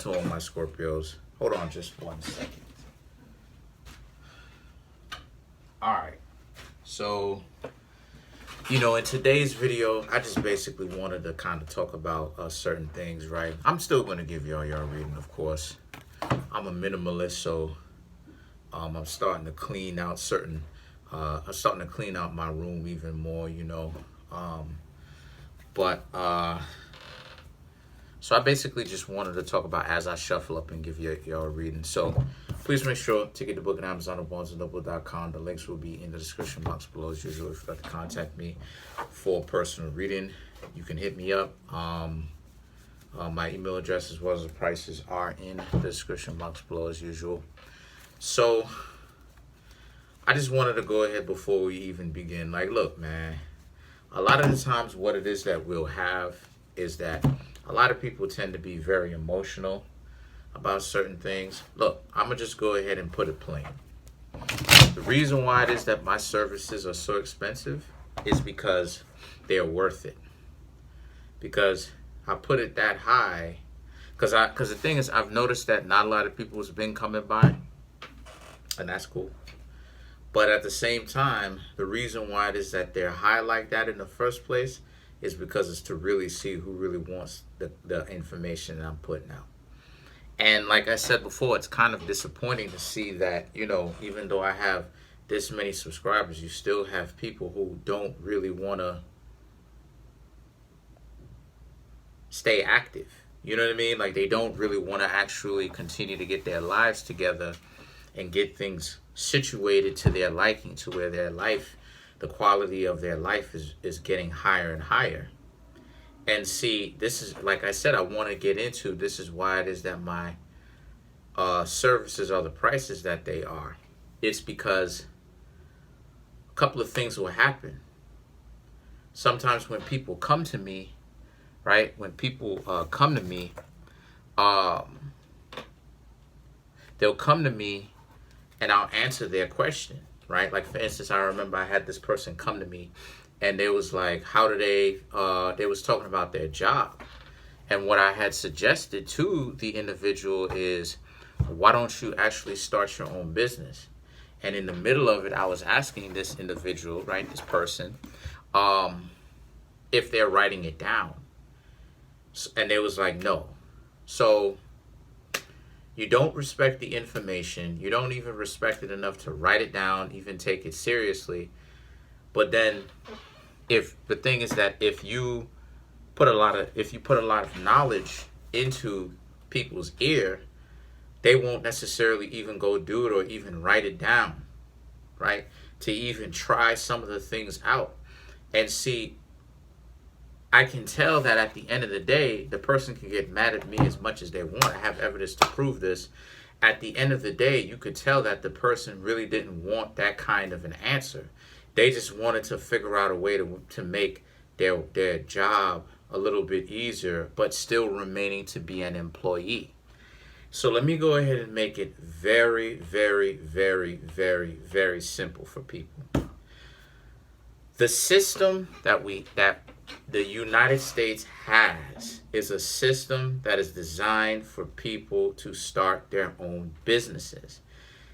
on to all my Scorpios? Hold on just 1 second. Alright. So, in today's video, I just basically wanted to kind of talk about certain things, right? I'm still going to give y'all reading, of course. I'm a minimalist, so I'm starting to clean out I'm starting to clean out my room even more, So I basically just wanted to talk about as I shuffle up and give y'all a reading. So please make sure to get the book at Amazon or BarnesandNoble.com. The links will be in the description box below as usual. If you'd like to contact me for a personal reading, you can hit me up. My email address as well as the prices are in the description box below as usual. So I just wanted to go ahead before we even begin. Like, look, man, a lot of the times what it is that we'll have is that a lot of people tend to be very emotional about certain things. Look, I'm going to just go ahead and put it plain. The reason why it is that my services are so expensive is because they're worth it. Because I put it that high. Because the thing is, I've noticed that not a lot of people has been coming by. And that's cool. But at the same time, the reason why it is that they're high like that in the first place is because it's to really see who really wants the information that I'm putting out. And like I said before, it's kind of disappointing to see that, even though I have this many subscribers, you still have people who don't really want to stay active. You know what I mean? Like, they don't really want to actually continue to get their lives together and get things situated to their liking, to where their life, the quality of their life is getting higher and higher. And see, this is, like I said, I want to get into, this is why it is that my services are the prices that they are. It's because a couple of things will happen. Sometimes when people come to me, right, when people come to me, they'll come to me and I'll answer their question. Right? Like, for instance, I remember I had this person come to me and they was like, how do they was talking about their job. And what I had suggested to the individual is, why don't you actually start your own business? And in the middle of it, I was asking this individual, right, this person, if they're writing it down. And they was like, no. So you don't respect the information. You don't even respect it enough to write it down, even take it seriously. But then, if the thing is that if you put a lot of knowledge into people's ear, they won't necessarily even go do it or even write it down, right? To even try some of the things out. And see, I can tell that at the end of the day, the person can get mad at me as much as they want. I have evidence to prove this. At the end of the day, you could tell that the person really didn't want that kind of an answer. They just wanted to figure out a way to make their job a little bit easier, but still remaining to be an employee. So let me go ahead and make it very, very, very, very, very simple for people. The system that the United States has is a system that is designed for people to start their own businesses.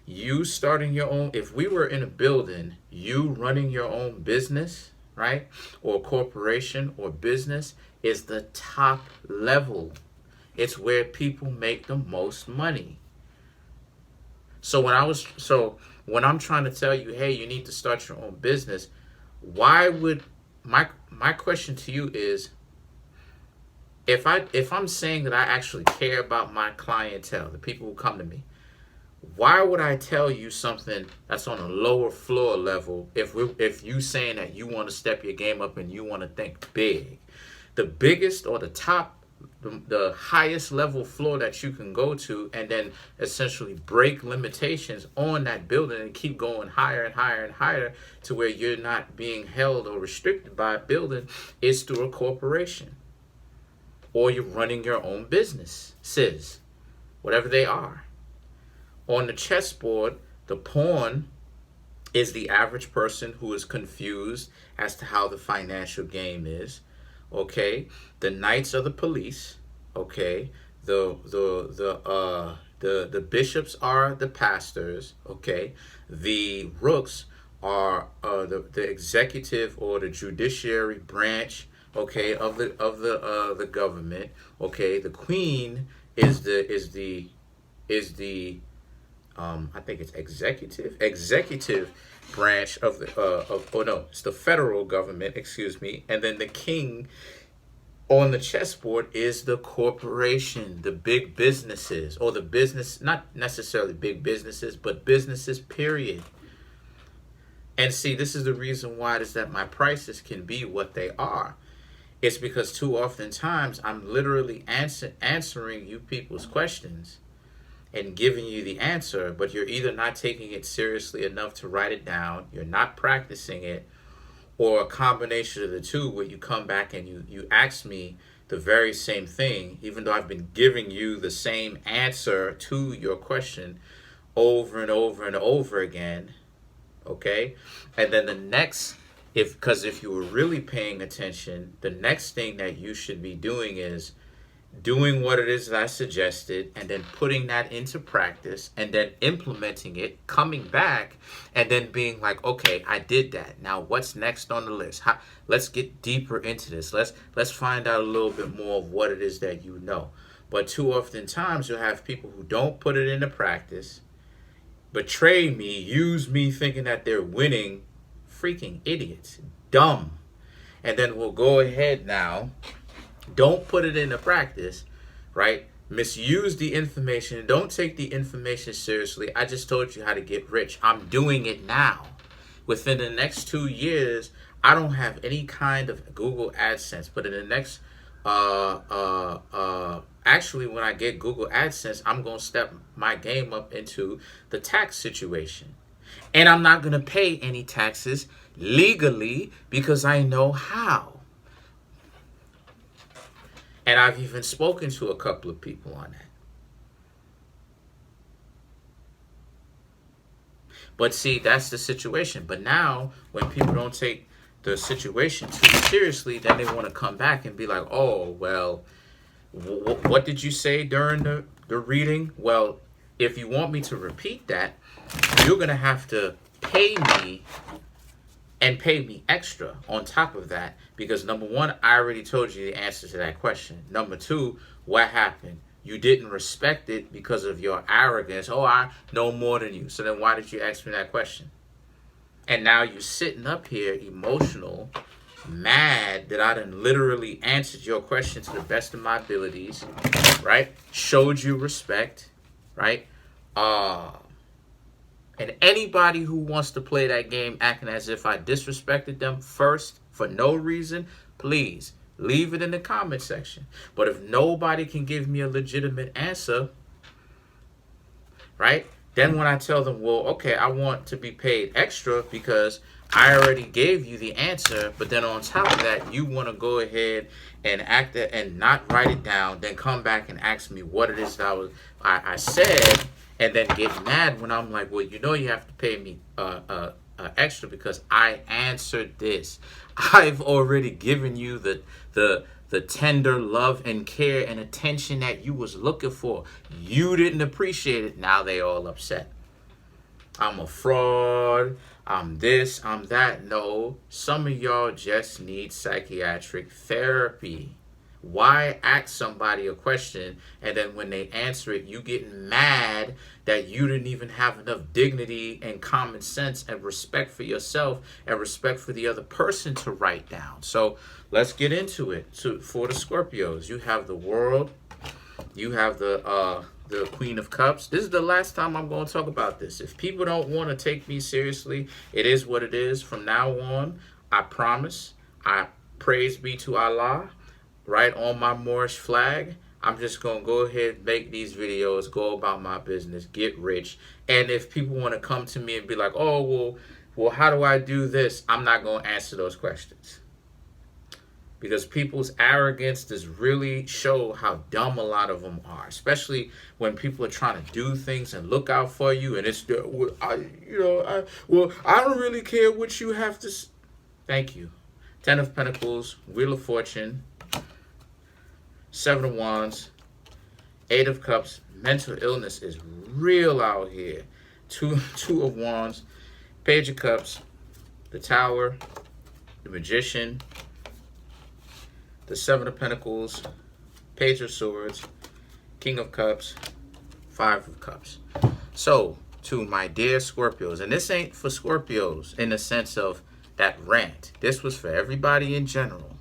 You starting your own, if we were in a building, you running your own business, right? Or corporation or business is the top level. It's where people make the most money. So when I'm trying to tell you, hey, you need to start your own business, why would my question to you is, if I'm saying that I actually care about my clientele, the people who come to me, why would I tell you something that's on a lower floor level if you saying that you want to step your game up and you want to think big? The biggest or the top, the highest level floor that you can go to, and then essentially break limitations on that building and keep going higher and higher and higher to where you're not being held or restricted by a building, is through a corporation. Or you're running your own businesses, whatever they are. On the chessboard, the pawn is the average person who is confused as to how the financial game is. Okay, the knights are the police. Okay, The bishops are the pastors. Okay, the rooks are the executive or the judiciary branch. Okay, of the government. Okay, the queen is the I think it's executive branch of the oh no, it's the federal government, excuse me. And then the king on the chessboard is the corporation, the big businesses, or the business, not necessarily big businesses, but businesses, period. And see, this is the reason why it is that my prices can be what they are. It's because too often times I'm literally answering you people's questions and giving you the answer, but you're either not taking it seriously enough to write it down, you're not practicing it, or a combination of the two, where you come back and you ask me the very same thing, even though I've been giving you the same answer to your question over and over and over again. Okay? And then the next, if you were really paying attention, the next thing that you should be doing is doing what it is that I suggested, and then putting that into practice, and then implementing it, coming back, and then being like, okay, I did that. Now what's next on the list? Let's get deeper into this. Let's find out a little bit more of what it is that you know. But too often times you'll have people who don't put it into practice, betray me, use me thinking that they're winning. Freaking idiots. Dumb. And then we'll go ahead now, don't put it into practice, right? Misuse the information. Don't take the information seriously. I just told you how to get rich. I'm doing it now. Within the next 2 years, I don't have any kind of Google AdSense, but in the next, actually, when I get Google AdSense, I'm going to step my game up into the tax situation. And I'm not going to pay any taxes legally because I know how. And I've even spoken to a couple of people on that. But see, that's the situation. But now, when people don't take the situation too seriously, then they want to come back and be like, oh, well, what did you say during the reading? Well, if you want me to repeat that, you're going to have to pay me, and pay me extra on top of that, because number one, I already told you the answer to that question. Number two, what happened? You didn't respect it because of your arrogance. Oh, I know more than you. So then why did you ask me that question? And now you're sitting up here emotional, mad that I done literally answered your question to the best of my abilities, right? Showed you respect, right? And anybody who wants to play that game acting as if I disrespected them first for no reason, please leave it in the comment section. But if nobody can give me a legitimate answer, right? Then when I tell them, well, okay, I want to be paid extra because I already gave you the answer, but then on top of that, you want to go ahead and act it and not write it down, then come back and ask me what it is that I said, and then get mad when I'm like, well, you know, you have to pay me extra because I answered this. I've already given you the tender love and care and attention that you was looking for. You didn't appreciate it. Now they all upset. I'm a fraud. I'm this, I'm that. No, some of y'all just need psychiatric therapy. Why ask somebody a question and then when they answer it, you get mad that you didn't even have enough dignity and common sense and respect for yourself and respect for the other person to write down. So let's get into it. So for the Scorpios, you have the World, you have the Queen of Cups. This is the last time I'm going to talk about this. If people don't want to take me seriously, it is what it is. From now on, I promise, I praise be to Allah, right on my Moorish flag. I'm just going to go ahead and make these videos, go about my business, get rich. And if people want to come to me and be like, oh, well, how do I do this? I'm not going to answer those questions. Because people's arrogance does really show how dumb a lot of them are, especially when people are trying to do things and look out for you. And it's, I don't really care what you have to. Thank you. 10 of Pentacles, Wheel of Fortune, 7 of Wands, Eight of Cups, mental illness is real out here. Two of Wands, Page of Cups, the Tower, the Magician, the Seven of Pentacles, Page of Swords, King of Cups, Five of Cups. So, to my dear Scorpios, and this ain't for Scorpios in the sense of that rant. This was for everybody in general.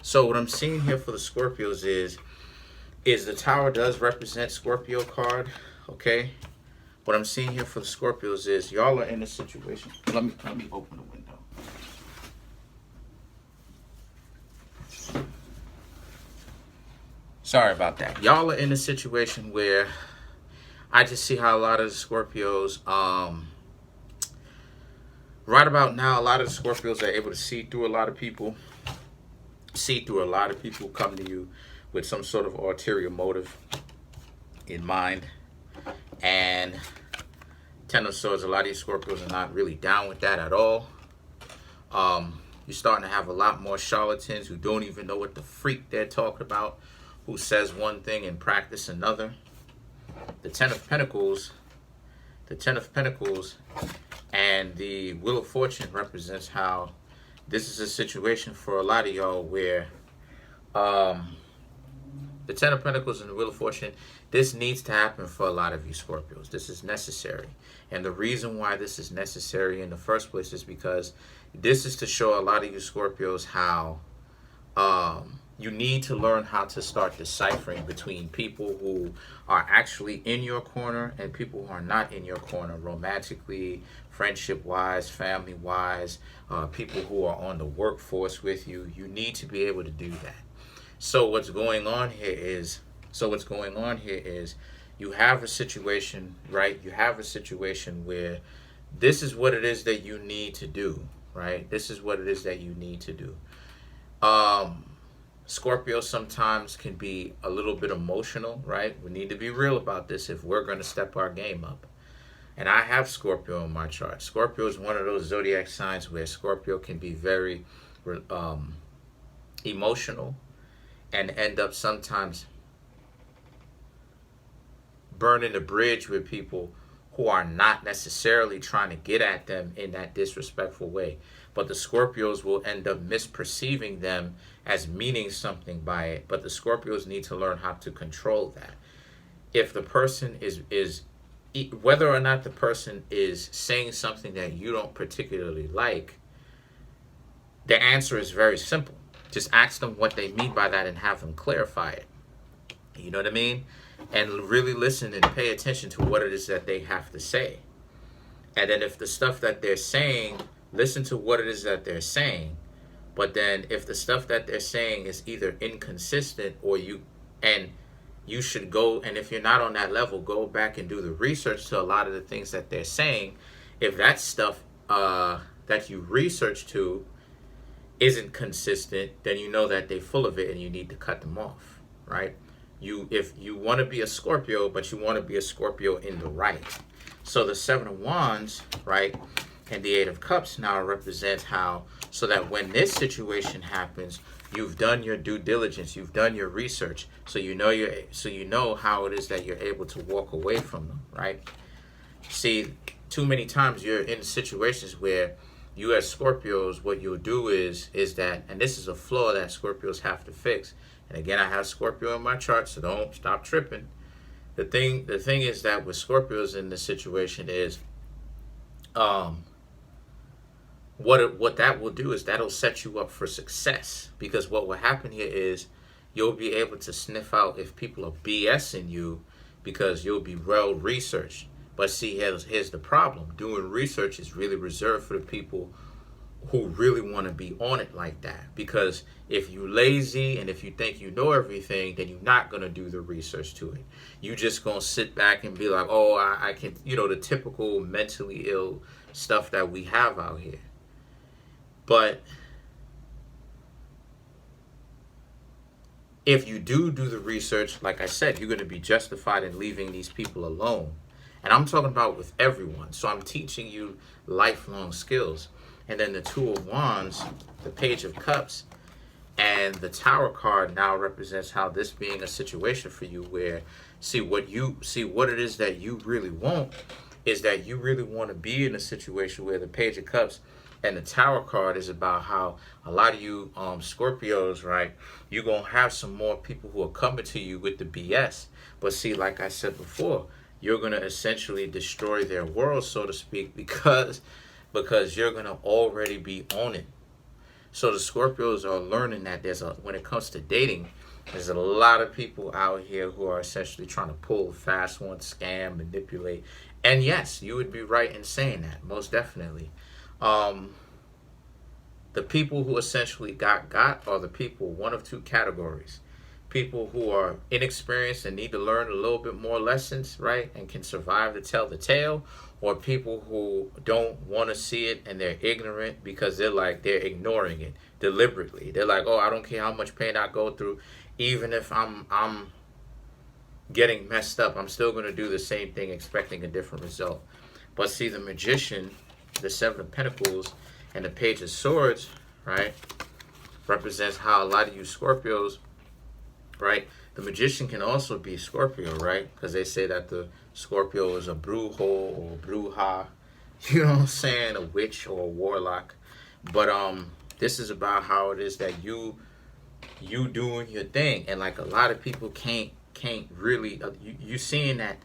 So what I'm seeing here for the Scorpios is the Tower does represent Scorpio card, okay? What I'm seeing here for the Scorpios is y'all are in a situation. Let me open the window. Sorry about that. Y'all are in a situation where I just see how a lot of the Scorpios, right about now, a lot of the Scorpios are able to see through a lot of people. Come to you with some sort of ulterior motive in mind. And Ten of Swords, a lot of these Scorpios are not really down with that at all. You're starting to have a lot more charlatans who don't even know what the freak they're talking about, who says one thing and practice another. The Ten of Pentacles and the Wheel of Fortune represents how this is a situation for a lot of y'all where the Ten of Pentacles and the Wheel of Fortune, this needs to happen for a lot of you Scorpios. This is necessary. And the reason why this is necessary in the first place is because this is to show a lot of you Scorpios how you need to learn how to start deciphering between people who are actually in your corner and people who are not in your corner, romantically, friendship-wise, family-wise, people who are on the workforce with you. You need to be able to do that. So what's going on here is you have a situation, right? You have a situation where this is what it is that you need to do, right? This is what it is that you need to do. Scorpio sometimes can be a little bit emotional, right? We need to be real about this if we're going to step our game up. And I have Scorpio in my chart. Scorpio is one of those zodiac signs where Scorpio can be very emotional and end up sometimes burning the bridge with people who are not necessarily trying to get at them in that disrespectful way. But the Scorpios will end up misperceiving them as meaning something by it. But the Scorpios need to learn how to control that. If the person is whether or not the person is saying something that you don't particularly like, the answer is very simple. Just ask them what they mean by that and have them clarify it. You know what I mean? And really listen and pay attention to what it is that they have to say. And then if the stuff that they're saying, listen to what it is that they're saying. But then if the stuff that they're saying is either inconsistent or you should go, and if you're not on that level, go back and do the research to a lot of the things that they're saying. If that stuff that you research to isn't consistent, then you know that they're full of it and you need to cut them off, right? If you want to be a Scorpio, but you want to be a Scorpio in the right. So the Seven of Wands, right, and the Eight of Cups now represent how, so that when this situation happens, you've done your due diligence, you've done your research, so you know how it is that you're able to walk away from them, right? See, too many times you're in situations where you as Scorpios, what you'll do is that, and this is a flaw that Scorpios have to fix. And again, I have Scorpio in my chart, so don't stop tripping. The thing is that with Scorpios in this situation is, what that will do is that'll set you up for success. Because what will happen here is you'll be able to sniff out if people are BSing you because you'll be well researched. But see, here's the problem. Doing research is really reserved for the people who really want to be on it like that. Because if you're lazy and if you think you know everything, then you're not going to do the research to it. You're just going to sit back and be like, oh, I can, the typical mentally ill stuff that we have out here. But if you do the research, like I said, you're going to be justified in leaving these people alone. And I'm talking about with everyone. So I'm teaching you lifelong skills. And then the Two of Wands, the Page of Cups, And the Tower card now represents how this being a situation for you where what it is that you really want is that you really want to be in a situation where the Page of Cups and the Tower card is about how a lot of you Scorpios, right, you're going to have some more people who are coming to you with the BS. But see, like I said before, you're going to essentially destroy their world, so to speak, because you're going to already be on it. So the Scorpios are learning that when it comes to dating, there's a lot of people out here who are essentially trying to pull fast ones, scam, manipulate. And yes, you would be right in saying that, most definitely. The people who essentially got are the people, one of two categories. People who are inexperienced and need to learn a little bit more lessons, right, and can survive to tell the tale, or people who don't want to see it and they're ignorant because they're ignoring it deliberately. They're like, oh, I don't care how much pain I go through, even if I'm getting messed up, I'm still going to do the same thing expecting a different result. But see, the Magician, the Seven of Pentacles, and the Page of Swords, right, represents how a lot of you Scorpios, right, the Magician can also be Scorpio, right, because they say that the Scorpio is a brujo or a bruja, you know what I'm saying, a witch or a warlock. But this is about how it is that you doing your thing, and like a lot of people can't really you seeing that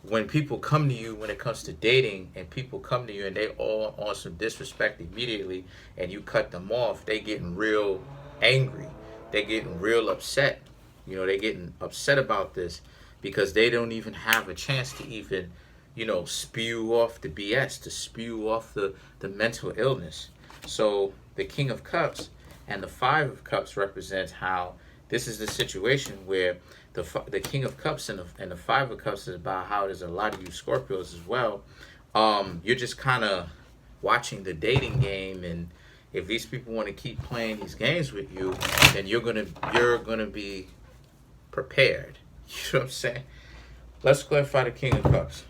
when people come to you when it comes to dating, and people come to you and they all on some disrespect immediately, and you cut them off, they getting real angry, they getting real upset. You know, they getting upset about this because they don't even have a chance to even, you know, spew off the BS, to spew off the mental illness. So the King of Cups and the Five of Cups represents how this is the situation where the King of Cups and the Five of Cups is about how there's a lot of you Scorpios as well. You're just kind of watching the dating game, and if these people want to keep playing these games with you, then you're gonna be prepared. You know what I'm saying? Let's clarify the King of Cups.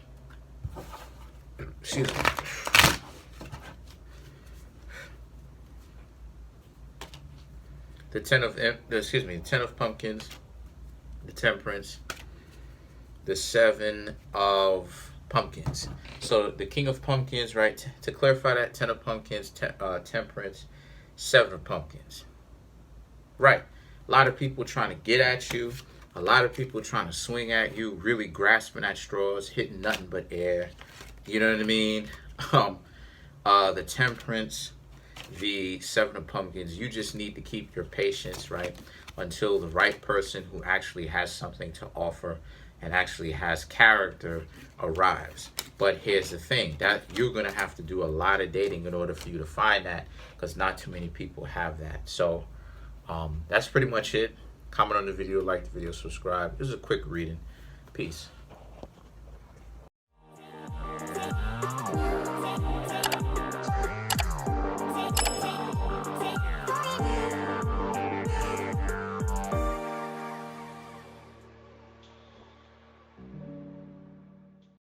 Excuse me. The Ten of Pumpkins, the Temperance, the Seven of Pumpkins. So the King of Pumpkins, right? To clarify that, Ten of Pumpkins, Temperance, Seven of Pumpkins. Right. A lot of people trying to get at you. A lot of people trying to swing at you, really grasping at straws, hitting nothing but air. You know what I mean? The Temperance, the Seven of Pumpkins, you just need to keep your patience, right, until the right person who actually has something to offer and actually has character arrives. But here's the thing, that you're going to have to do a lot of dating in order for you to find that, because not too many people have that. So that's pretty much it. Comment on the video, like the video, subscribe. This is a quick reading. Peace.